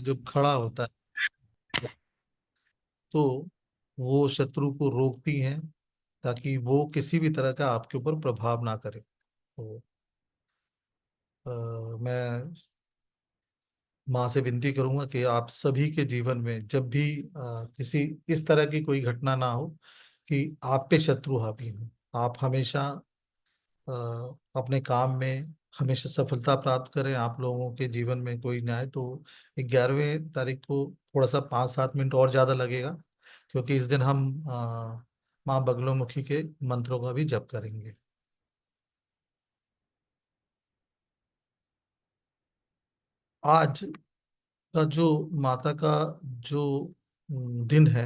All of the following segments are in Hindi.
जब खड़ा होता है तो वो शत्रु को रोकती हैं ताकि वो किसी भी तरह का आपके ऊपर प्रभाव ना करे। तो मैं माँ से विनती करूंगा कि आप सभी के जीवन में जब भी किसी इस तरह की कोई घटना ना हो कि आप पे शत्रु हावी हो, आप हमेशा अ, अपने काम में हमेशा सफलता प्राप्त करें। आप लोगों के जीवन में कोई ना आए तो 11वें तारीख को थोड़ा सा 5-7 मिनट और ज़्यादा लगेगा, क्योंकि इस दिन हम माँ बगलोमुखी के मंत्रों का भी जप करेंगे। आज का जो माता का जो दिन है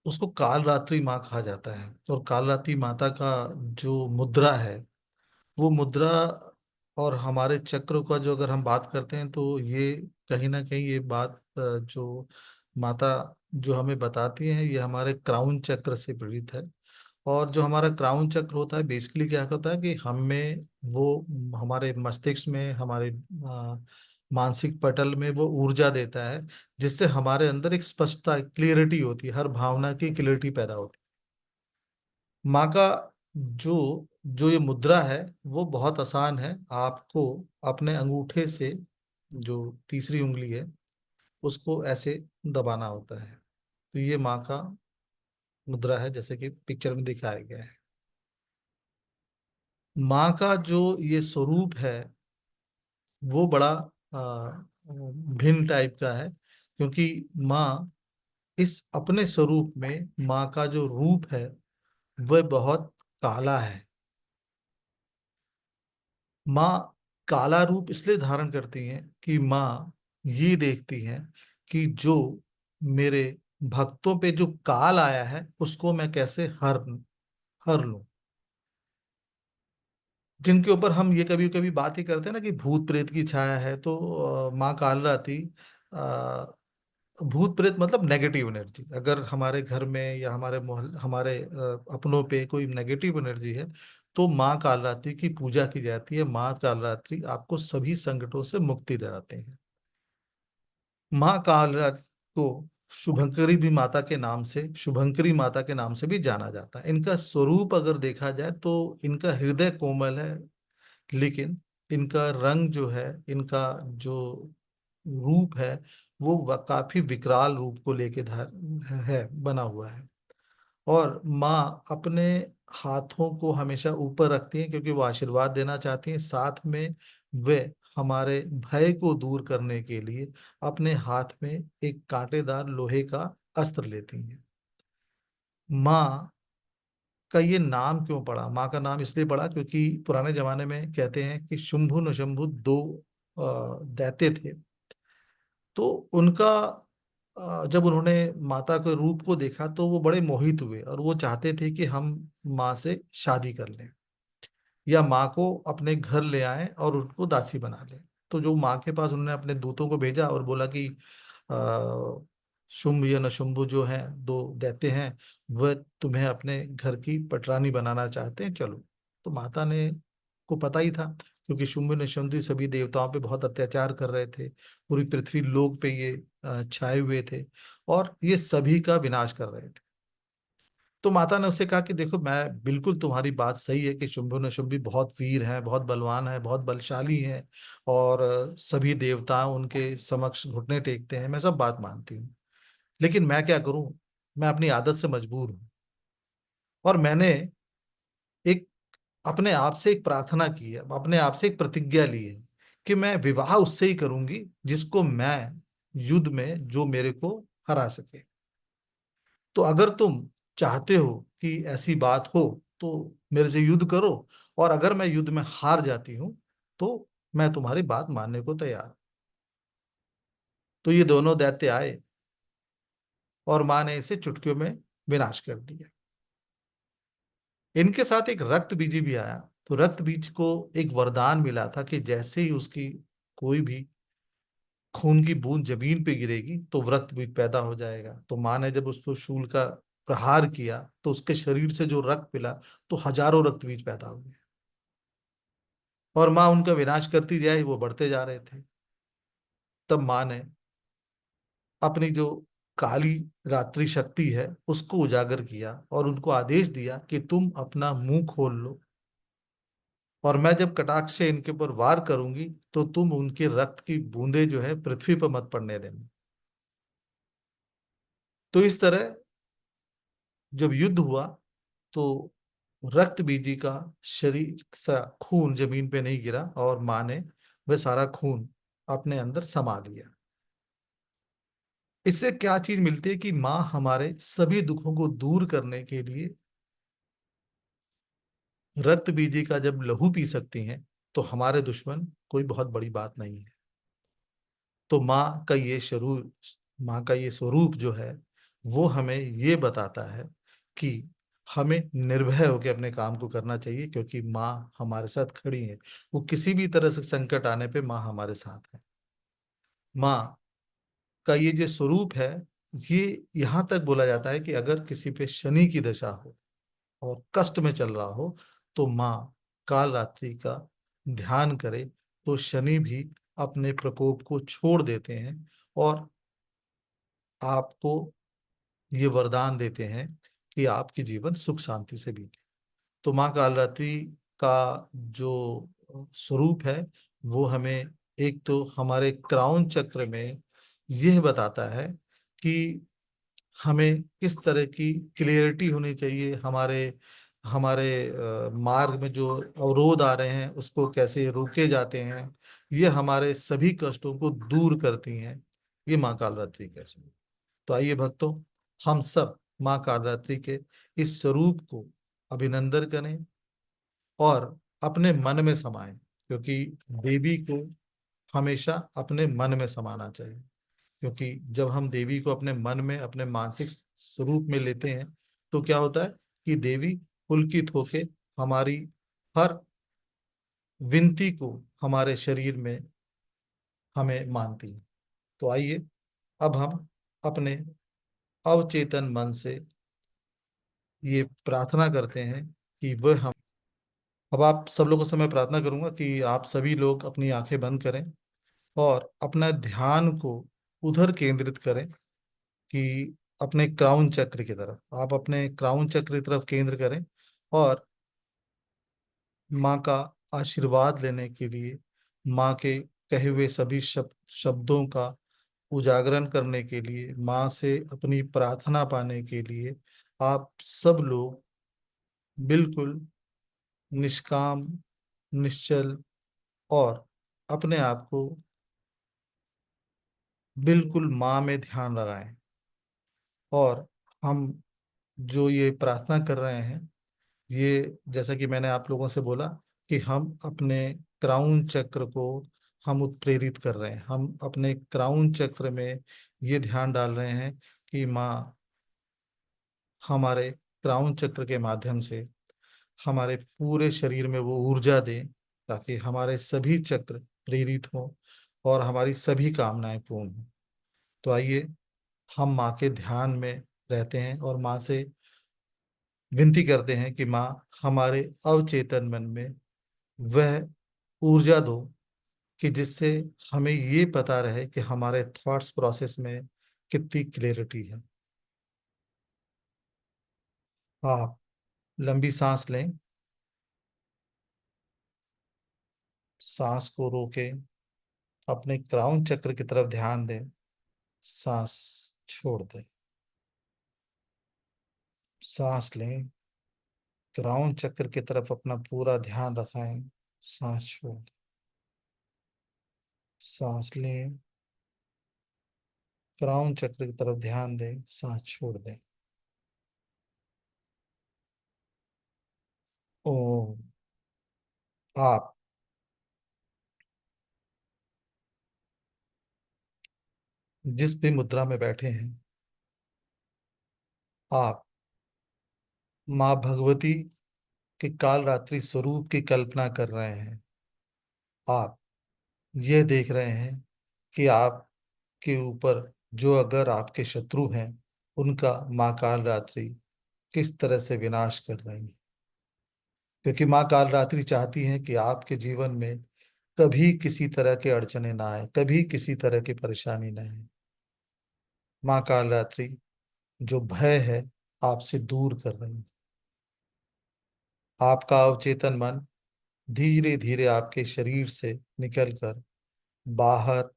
उसको काल रात्रि माँ कहा जाता है। और काल रात्रि माता का जो मुद्रा है वो मुद्रा और हमारे चक्र का जो अगर हम बात करते हैं तो ये कहीं ना कहीं ये बात जो माता जो हमें बताती है ये हमारे क्राउन चक्र से प्रेरित है। और जो हमारा क्राउन चक्र होता है बेसिकली क्या होता है कि हमें वो हमारे मस्तिष्क में हमारे मानसिक पटल में वो ऊर्जा देता है जिससे हमारे अंदर एक स्पष्टता क्लियरिटी होती है, हर भावना की क्लियरिटी पैदा होती है। माँ का जो जो ये मुद्रा है वो बहुत आसान है। आपको अपने अंगूठे से जो तीसरी उंगली है उसको ऐसे दबाना होता है। तो ये माँ का मुद्रा है जैसे कि पिक्चर में दिखाया गया है। माँ का जो ये स्वरूप है वो बड़ा भिन्न टाइप का है, क्योंकि माँ इस अपने स्वरूप में माँ का जो रूप है वह बहुत काला है। माँ काला रूप इसलिए धारण करती हैं कि माँ ये देखती हैं कि जो मेरे भक्तों पे जो काल आया है उसको मैं कैसे हर हर लूं। जिनके ऊपर हम ये कभी कभी बात ही करते हैं ना कि भूत प्रेत की छाया है, तो माँ काल रात्रि भूत प्रेत मतलब नेगेटिव एनर्जी। अगर हमारे घर में या हमारे मोहल्ले हमारे अपनों पे कोई नेगेटिव एनर्जी है तो माँ कालरात्रि की पूजा की जाती है। माँ कालरात्रि आपको सभी संकटों से मुक्ति दिलाते हैं। माँ कालरात्रि को शुभंकरी भी माता के नाम से शुभंकरी माता के नाम से भी जाना जाता है। इनका स्वरूप अगर देखा जाए तो इनका हृदय कोमल है, लेकिन इनका रंग जो है, इनका जो रूप है वो काफी विकराल रूप को लेके धार है बना हुआ है। और माँ अपने हाथों को हमेशा ऊपर रखती हैं क्योंकि वो आशीर्वाद देना चाहती हैं। साथ में वे हमारे भय को दूर करने के लिए अपने हाथ में एक कांटेदार लोहे का अस्त्र लेती हैं। माँ का ये नाम क्यों पड़ा? माँ का नाम इसलिए पड़ा क्योंकि पुराने जमाने में कहते हैं कि शुंभु निशुंभु दो दैत्य थे। तो उनका जब उन्होंने माता के रूप को देखा तो वो बड़े मोहित हुए और वो चाहते थे कि हम माँ से शादी कर लें या माँ को अपने घर ले आएं और उनको दासी बना लें। तो जो माँ के पास उन्होंने अपने दूतों को भेजा और बोला कि अ, शुंभ या नशुंभ जो हैं, दो दैत्य हैं, वह तुम्हें अपने घर की पटरानी बनाना चाहते हैं, चलो। तो माता ने को पता ही था, क्योंकि शुंभ निशुंभ सभी देवताओं पे बहुत अत्याचार कर रहे थे। पूरी पृथ्वी लोक पे ये छाए हुए थे और ये सभी का विनाश कर रहे थे। तो माता ने उसे कहा कि देखो, मैं बिल्कुल तुम्हारी बात सही है कि शुंभ निशुंभ भी बहुत वीर हैं, बहुत बलवान हैं, बहुत बलशाली हैं और सभी देवता उनके समक्ष घुटने टेकते हैं, मैं सब बात मानती हूँ। लेकिन मैं क्या करूं, मैं अपनी आदत से मजबूर हूं। और मैंने एक अपने आप से एक प्रार्थना की है, अपने आप से एक प्रतिज्ञा ली है कि मैं विवाह उससे ही करूंगी जिसको मैं युद्ध में जो मेरे को हरा सके। तो अगर तुम चाहते हो कि ऐसी बात हो तो मेरे से युद्ध करो, और अगर मैं युद्ध में हार जाती हूं तो मैं तुम्हारी बात मानने को तैयार हूं। तो ये दोनों दैत्य आए और माँ ने इसे चुटकियों में विनाश कर दिया। इनके साथ एक रक्त बीजी भी आया। तो रक्त बीज को एक वरदान मिला था कि जैसे ही उसकी कोई भी खून की बूंद जमीन पे गिरेगी तो रक्त बीज पैदा हो जाएगा। तो माँ ने जब उसको शूल का प्रहार किया तो उसके शरीर से जो रक्त मिला तो हजारों रक्त बीज पैदा हुए। और माँ उनका विनाश करती जाए, वो बढ़ते जा रहे थे। तब माँ ने अपनी जो काली रात्रि शक्ति है उसको उजागर किया और उनको आदेश दिया कि तुम अपना मुंह खोल लो, और मैं जब कटाक्ष से इनके ऊपर वार करूंगी तो तुम उनके रक्त की बूंदें जो है पृथ्वी पर मत पड़ने देना। तो इस तरह जब युद्ध हुआ तो रक्त बीजी का शरीर सा खून जमीन पे नहीं गिरा, और माँ ने वह सारा खून अपने अंदर समा लिया। इससे क्या चीज मिलती है कि माँ हमारे सभी दुखों को दूर करने के लिए रक्त बीजी का जब लहू पी सकती हैं, तो हमारे दुश्मन कोई बहुत बड़ी बात नहीं है। तो माँ का ये स्वरूप जो है वो हमें ये बताता है कि हमें निर्भय होकर अपने काम को करना चाहिए, क्योंकि माँ हमारे साथ खड़ी है। वो किसी भी तरह से संकट आने पे माँ हमारे साथ है। माँ का ये जो स्वरूप है, ये यहाँ तक बोला जाता है कि अगर किसी पे शनि की दशा हो और कष्ट में चल रहा हो, तो माँ काल रात्रि का ध्यान करे तो शनि भी अपने प्रकोप को छोड़ देते हैं और आपको ये वरदान देते हैं कि आपकी जीवन सुख शांति से बीते। तो माँ कालरात्रि का जो स्वरूप है वो हमें एक तो हमारे क्राउन चक्र में यह बताता है कि हमें किस तरह की क्लियरिटी होनी चाहिए, हमारे हमारे मार्ग में जो अवरोध आ रहे हैं उसको कैसे रोके जाते हैं। ये हमारे सभी कष्टों को दूर करती हैं, ये माँ कालरात्रि कैसे। तो आइए भक्तों, हम सब माँ कालरात्रि के इस स्वरूप को अभिनंदन करें और अपने मन में समाएं, क्योंकि देवी को हमेशा अपने मन में समाना चाहिए। क्योंकि जब हम देवी को अपने मन में अपने मानसिक स्वरूप में लेते हैं तो क्या होता है कि देवी पुलकित होके हमारी हर विनती को हमारे शरीर में हमें मानती है। तो आइए अब हम अपने अवचेतन मन से ये प्रार्थना करते हैं कि वह हम। अब आप सब लोगों से मैं प्रार्थना करूंगा कि आप सभी लोग अपनी आंखें बंद करें और अपना ध्यान को उधर केंद्रित करें कि अपने क्राउन चक्र की तरफ, आप अपने क्राउन चक्र की तरफ केंद्र करें और माँ का आशीर्वाद लेने के लिए, माँ के कहे हुए सभी शब्दों का उजागरण करने के लिए, माँ से अपनी प्रार्थना पाने के लिए आप सब लोग बिल्कुल निष्काम, निश्चल और अपने आप को बिल्कुल माँ में ध्यान लगाएं। और हम जो ये प्रार्थना कर रहे हैं, ये जैसा कि मैंने आप लोगों से बोला कि हम अपने क्राउन चक्र को हम उत्प्रेरित कर रहे हैं, हम अपने क्राउन चक्र में ये ध्यान डाल रहे हैं कि माँ हमारे क्राउन चक्र के माध्यम से हमारे पूरे शरीर में वो ऊर्जा दें, ताकि हमारे सभी चक्र प्रेरित हों और हमारी सभी कामनाएं पूर्ण हों। तो आइए हम माँ के ध्यान में रहते हैं और माँ से विनती करते हैं कि माँ हमारे अवचेतन मन में वह ऊर्जा दो कि जिससे हमें ये पता रहे कि हमारे थॉट्स प्रोसेस में कितनी क्लियरिटी है। आप लंबी सांस लें, सांस को रोकें, अपने क्राउन चक्र की तरफ ध्यान दें, सांस छोड़ दें। सांस लें, क्राउन चक्र की तरफ अपना पूरा ध्यान रखाएं, सांस छोड़ दें। सांस लें, क्राउन चक्र की तरफ ध्यान दें, सांस छोड़ दें। ओम। आप जिस भी मुद्रा में बैठे हैं, आप माँ भगवती के काल रात्रि स्वरूप की कल्पना कर रहे हैं। आप यह देख रहे हैं कि आपके ऊपर जो अगर आपके शत्रु हैं, उनका माँ काल रात्रि किस तरह से विनाश कर रही है। क्योंकि माँ काल रात्रि चाहती है कि आपके जीवन में कभी किसी तरह के अड़चने ना आए, कभी किसी तरह की परेशानी ना आए। माँ काल रात्रि जो भय है आपसे दूर कर रही है। आपका अवचेतन मन धीरे धीरे आपके शरीर से निकलकर बाहर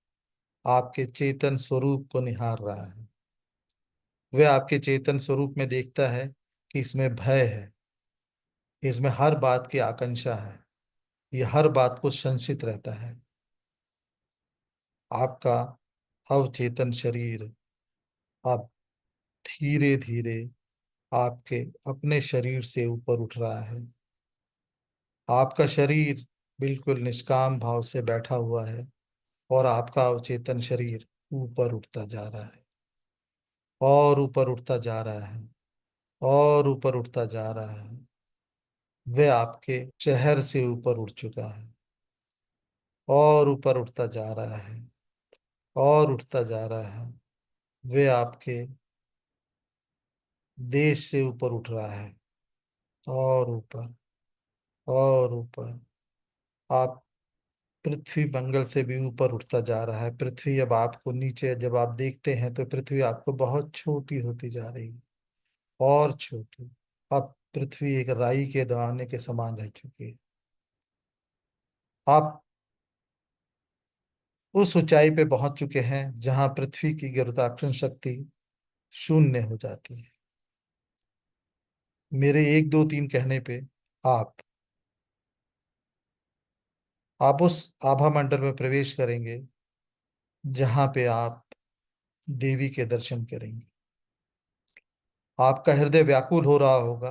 आपके चेतन स्वरूप को निहार रहा है। वह आपके चेतन स्वरूप में देखता है कि इसमें भय है, इसमें हर बात की आकांक्षा है, ये हर बात को संचित रहता है। आपका अवचेतन शरीर अब धीरे धीरे आपके अपने शरीर से ऊपर उठ रहा है। आपका शरीर बिल्कुल निष्काम भाव से बैठा हुआ है और आपका अवचेतन शरीर ऊपर उठता जा रहा है और ऊपर उठता जा रहा है और ऊपर उठता जा रहा है। वह आपके शहर से ऊपर उठ चुका है और ऊपर उठता जा रहा है और उठता जा रहा है। वह आपके देश से ऊपर उठ रहा है और ऊपर और ऊपर। आप पृथ्वी मंगल से भी ऊपर उठता जा रहा है। पृथ्वी अब आपको नीचे जब आप देखते हैं तो पृथ्वी आपको बहुत छोटी होती जा रही है और छोटी। अब पृथ्वी एक राई के दाने के समान रह चुकी है। आप उस ऊंचाई पे पहुंच चुके हैं जहां पृथ्वी की गुरुत्वाकर्षण शक्ति शून्य हो जाती है। मेरे एक दो तीन कहने पे आप आप उस आभा मंडल में प्रवेश करेंगे जहां पे आप देवी के दर्शन करेंगे। आपका हृदय व्याकुल हो रहा होगा।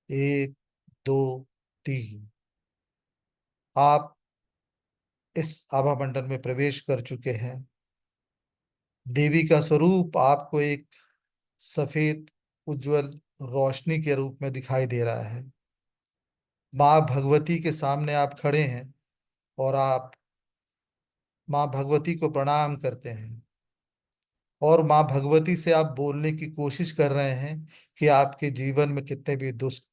एक, दो, तीन। आप इस आभा मंडल में प्रवेश कर चुके हैं। देवी का स्वरूप आपको एक सफेद उज्जवल रोशनी के रूप में दिखाई दे रहा है। माँ भगवती के सामने आप खड़े हैं और आप माँ भगवती को प्रणाम करते हैं और माँ भगवती से आप बोलने की कोशिश कर रहे हैं कि आपके जीवन में कितने भी दुष्ट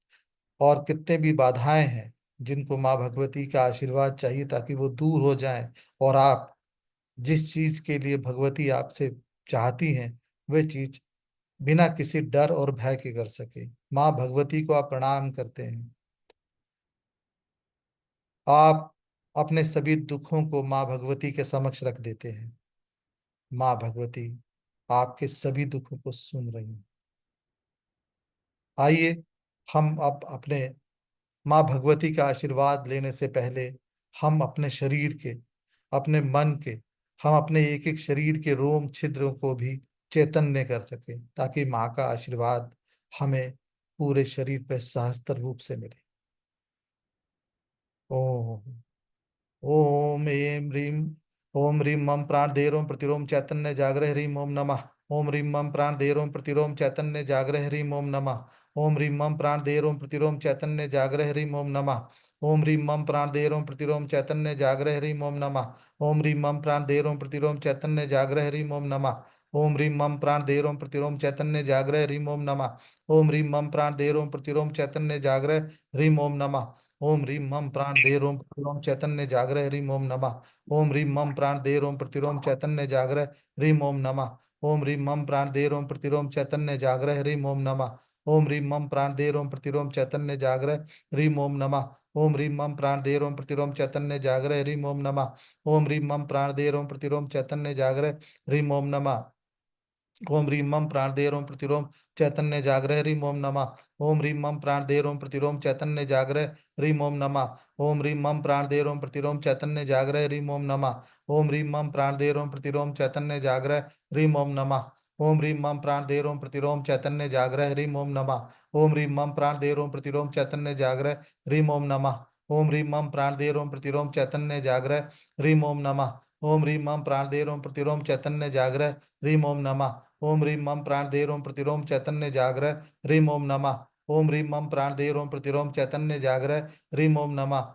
और कितने भी बाधाएं हैं जिनको माँ भगवती का आशीर्वाद चाहिए ताकि वो दूर हो जाएं और आप जिस चीज के लिए भगवती आपसे चाहती हैं वह चीज बिना किसी डर और भय के कर सके। माँ भगवती को आप प्रणाम करते हैं। आप अपने सभी दुखों को माँ भगवती के समक्ष रख देते हैं। माँ भगवती आपके सभी दुखों को सुन रही हैं। आइए हम अब अपने माँ भगवती का आशीर्वाद लेने से पहले हम अपने शरीर के, अपने मन के, हम अपने एक एक शरीर के रोम छिद्रों को भी चैतन्य कर सके ताकि माँ का आशीर्वाद हमें पूरे शरीर पर सहस्त्र रूप से मिले। ओम ओम ऐं ह्रीं ओम ह्रीं मम प्राणधेरों प्रतिरोम चैतन्य जागृह ह्रीं ओम नमः। ओम ह्रीं मम प्राणधेरों प्रतिरोम चैतन्य जागृह ह्रीं ओम नमः। ओम ह्रीं मम प्राणधेरों प्रतिरोम चैतन्य जागृह ह्रीं ओम नमः। ओम ह्रीं मम प्राणधेरों प्रतिरोम चैतन्य जागृह ह्रीं ओम नमः। ओम ह्रीं मम प्राणधेरों प्रतिरोम चैतन्य जागृह ह्रीं ओम नमः। ओम ह्रीं मम प्राणधेरों प्रतिरोम चैतन्य जागृह ह्रीं ओम नमः। ओम ह्रीं मम प्राणधेरों प्रतिरोम चैतन्य जागृह ह्रीं ओम नमः। ओम ह्रीं मम प्राण दे रोम प्रतिरोम चैतन्य जागृह ह्रीं ओम नमः। ओम ह्रीं मम प्राण दे रोम प्रतिरोम चैतन्य जागृह ह्रीं ओम नमः। ओम ह्रीं मम प्राण दे रोम प्रतिरोम चैतन्य जागृह ह्रीं ओम नमः। ओम ह्रीं मम प्राण दे रोम प्रतिरोम चैतन्य जागृह ह्रीं ओम नमः। ओम ह्रीं मम प्राण दे रोम प्रतिरोम चैतन्य जागृह ह्रीं ओम नमः। ओम ह्रीं मम प्राण दे रोम प्रतिरोम चैतन्य जागृह ह्रीं ओम नमः। ओम ह्रीं मम प्राणदेरोम प्रतिरोम चैतन्य जागृह ह्रीं ओम नमः। ओम ह्रीं मम प्राणदेरोम प्रतिरोम चैतन्य जागृह ह्रीं ओम नमः। ओम ह्रीं मम प्राणदेरोम प्रतिरोम चैतन्य जागृह ह्रीं ओम नमः। ओम ह्रीं मम प्राणदेरोम प्रतिरोम चैतन्य जागृह ह्रीं ओम नमः। ओम ह्रीं मम प्राणदेरोम प्रतिरोम चैतन्य जागृह ह्रीं ओम नमः। ओम ह्रीं मम प्राणदेरोम प्रतिरोम चैतन्य जागृह ह्रीं ओम नमः। ओम ह्रीं मम प्राणदेरोम प्रतिरोम चैतन्य जागृह ह्रीं ओम नमः। ओम ह्रीं मम प्राणदेरोम प्रतिरोम चैतन्य जागृह ह्रीं ओम नमः। ओम ह्रीं मम प्राणदेर ओम प्रतिरोम चैतन्य जागृह ह्रीं ओम नमः। ओम ह्रीं मम प्राणदेर ओम प्रतिरोम चैतन्य जागृह ह्रीं ओम नमः।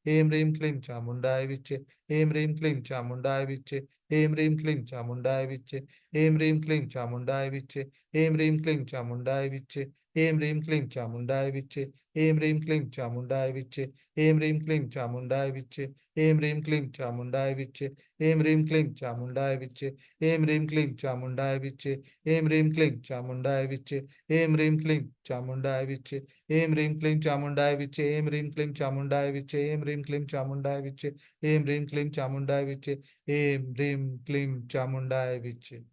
ऐं ह्रीं क्लीं चामुण्डाय विच्चे, ऐं ह्रीं क्लीं चामुण्डाय विच्चे, ऐं ह्रीं क्लीं चामुण्डाय विच्चे, ऐं ह्रीं क्लीं चामुण्डाय विच्चे, ऐं ह्रीं क्लीं चामुण्डाय विच्चे, ऐं ह्रीं क्लीं चामुण्डाय विच्चे, ऐं ह्रीं क्लीं चामुण्डाय विच्चे, ऐं ह्रीं क्लीं चामुण्डाय विच्चे, ऐं ह्रीं क्लीं चामुण्डाय विच्चे, ऐं ह्रीं क्लीं चामुण्डाय विच्चे, ऐं ह्रीं क्लीं चामुण्डाय विच्चे, ऐं ह्रीं क्लीं चामुण्डाय विच्चे, ऐं ह्रीं क्लीं चामुण्डाय विच्चे, ऐं ह्रीं क्लीं चामुण्डाय विच्चे, ऐं ह्रीं क्लीं चामुण्डाय विच्चे, ऐं ह्रीं क्लीं चामुण्डाय विच्चे, ऐं ह्रीं क्लीं चामुण्डाय विच्चे, ऐं ह्रीं क्लीं चामुण्डाय विच्चे।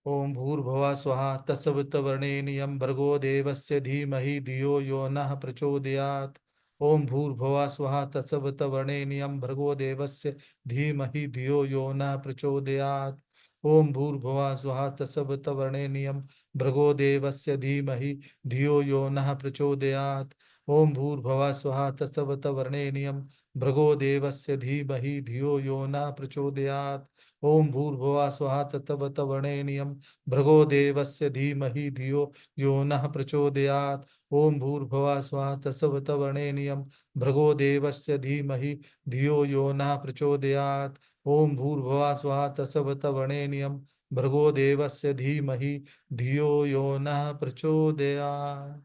ओम भूर्भुवः स्वः तत्सवितुर्वरेण्यं भर्गो देवस्य धीमहि धियो यो नः प्रचोदयात्। ओम भूर्भुवः स्वः तत्सवितुर्वरेण्यं भर्गो देवस्य धीमहि धियो यो नः प्रचोदयात्। ओम भूर्भुवः स्वः तत्सवितुर्वरेण्यं भर्गो देवस्य धीमहि धियो यो नः प्रचोदयात्। ओम भूर्भुवः स्वः तत्सवितुर्वरेण्यं भर्गो देवस्य धीमहि धियो यो नः प्रचोदयात्। ओम भूर्भुवः स्वः तत्सवितुर्वरेण्यं भर्गो देवस्य धीमहि धियो यो नः प्रचोदयात्। ओम भूर्भुवः स्वः तत्सवितुर्वरेण्यं भर्गो देवस्य धीमहि धियो यो नः प्रचोदयात्। ओम भूर्भुवः स्वः तत्सवितुर्वरेण्यं भर्गो देवस्य धीमहि धियो यो नः प्रचोदयात्।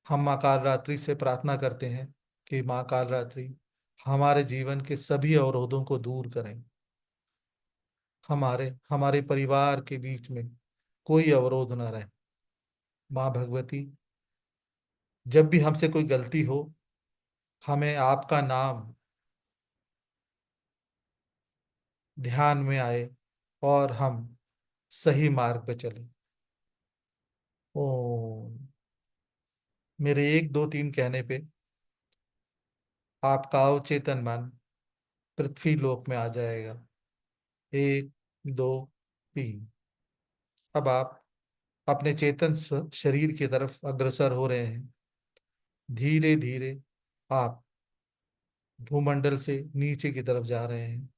हम माँ कालरात्रि से प्रार्थना करते हैं कि माँ कालरात्रि हमारे जीवन के सभी अवरोधों को दूर करें। हमारे हमारे परिवार के बीच में कोई अवरोध न रहे। माँ भगवती, जब भी हमसे कोई गलती हो, हमें आपका नाम ध्यान में आए और हम सही मार्ग पे चलें। ओ, मेरे एक दो तीन कहने पे आपका अवचेतन मन पृथ्वी लोक में आ जाएगा। एक, दो, तीन। अब आप अपने चेतन शरीर की तरफ अग्रसर हो रहे हैं। धीरे धीरे आप भूमंडल से नीचे की तरफ जा रहे हैं।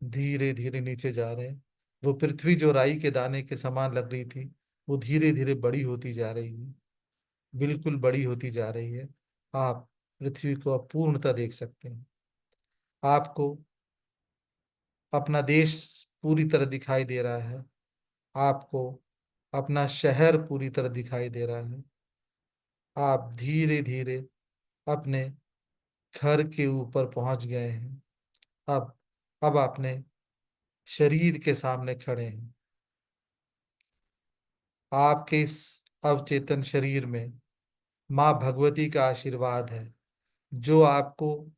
धीरे धीरे नीचे जा रहे हैं। वो पृथ्वी जो राई के दाने के समान लग रही थी, वो धीरे धीरे बड़ी होती जा रही है। बिल्कुल बड़ी होती जा रही है। आप पृथ्वी को अब पूर्णतः देख सकते हैं। आपको अपना देश पूरी तरह दिखाई दे रहा है। आपको अपना शहर पूरी तरह दिखाई दे रहा है। आप धीरे धीरे अपने घर के ऊपर पहुंच गए हैं। अब अब अपने शरीर के सामने खड़े हैं। आपके इस अवचेतन शरीर में माँ भगवती का आशीर्वाद है, जो आपको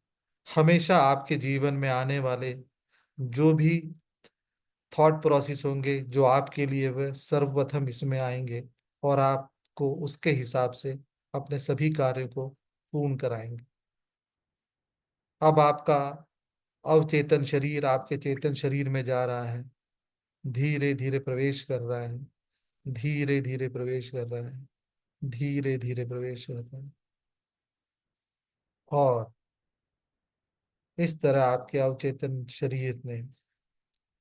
हमेशा आपके जीवन में आने वाले जो भी थॉट प्रोसेस होंगे, जो आपके लिए वह सर्वप्रथम इसमें आएंगे और आपको उसके हिसाब से अपने सभी कार्यों को पूर्ण कराएंगे। अब आपका अवचेतन शरीर आपके चेतन शरीर में जा रहा है। धीरे धीरे प्रवेश कर रहा है। धीरे धीरे प्रवेश कर रहा है। धीरे धीरे प्रवेश कर रहा है। और इस तरह आपके अवचेतन शरीर ने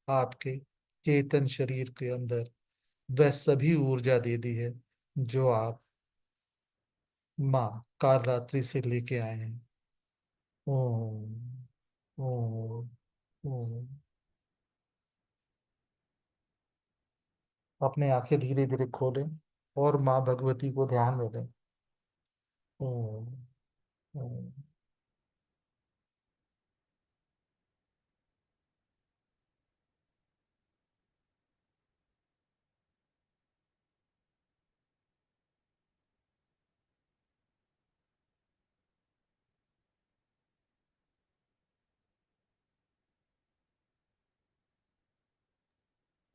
आपके चेतन शरीर के अंदर वह सभी ऊर्जा दे दी है जो आप माँ काल रात्रि से लेके आए हैं। ओम ओम ओम। अपने आंखें धीरे धीरे खोलें और माँ भगवती को ध्यान में लें। ओम ओम।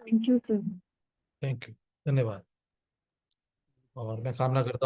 Thank you sir. Thank you. धन्यवाद। और मैं कामना करता हूँ